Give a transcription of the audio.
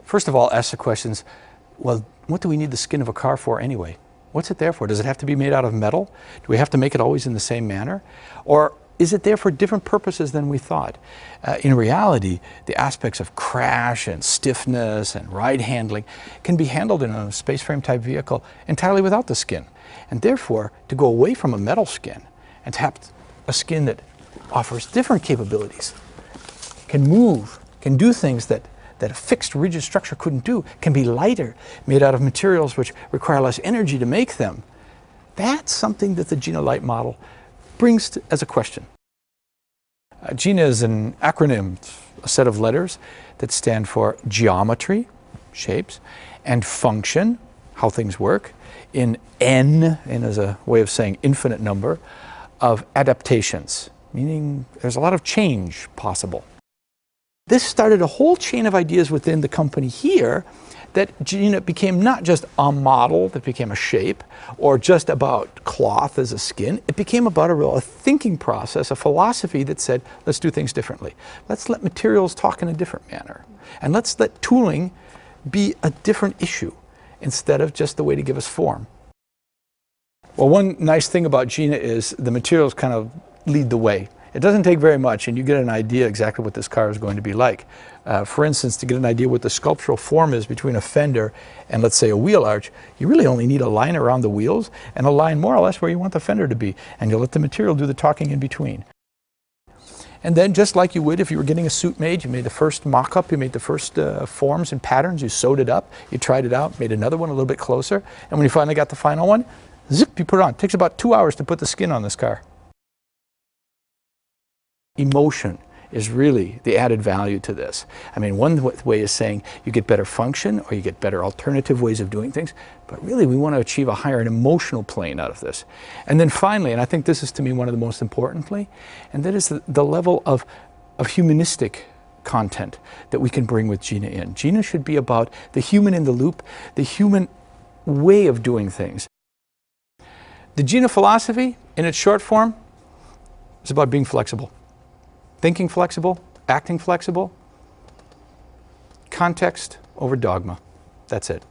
First of all, ask the questions, well, what do we need the skin of a car for anyway? What's it there for? Does it have to be made out of metal? Do we have to make it always in the same manner? Or is it there for different purposes than we thought? In reality, the aspects of crash and stiffness and ride handling can be handled in a space frame type vehicle entirely without the skin. And therefore, to go away from a metal skin and to have a skin that offers different capabilities, can move, can do things that a fixed rigid structure couldn't do, can be lighter, made out of materials which require less energy to make them. That's something that the Gina Light model brings as a question. Gina is an acronym, a set of letters that stand for geometry, shapes, and function, how things work, in N as a way of saying infinite number, of adaptations, meaning there's a lot of change possible. This started a whole chain of ideas within the company here that Gina became not just a model that became a shape or just about cloth as a skin. It became about a thinking process, a philosophy that said, let's do things differently. Let's let materials talk in a different manner. And let's let tooling be a different issue instead of just the way to give us form. Well, one nice thing about Gina is the materials kind of lead the way. It doesn't take very much and you get an idea exactly what this car is going to be like. For instance, to get an idea what the sculptural form is between a fender and let's say a wheel arch, you really only need a line around the wheels and a line more or less where you want the fender to be, and you'll let the material do the talking in between. And then just like you would if you were getting a suit made, you made the first mock-up, you made the first forms and patterns, you sewed it up, you tried it out, made another one a little bit closer, and when you finally got the final one, zip, you put it on. It takes about 2 hours to put the skin on this car. Emotion is really the added value to this. I mean, one way is saying you get better function or you get better alternative ways of doing things, but really we want to achieve a higher emotional plane out of this. And then finally, and I think this is to me one of the most importantly, and that is the level of humanistic content that we can bring with Gina in. Gina should be about the human in the loop, the human way of doing things. The Gina philosophy, in its short form, is about being flexible. Thinking flexible, acting flexible, context over dogma. That's it.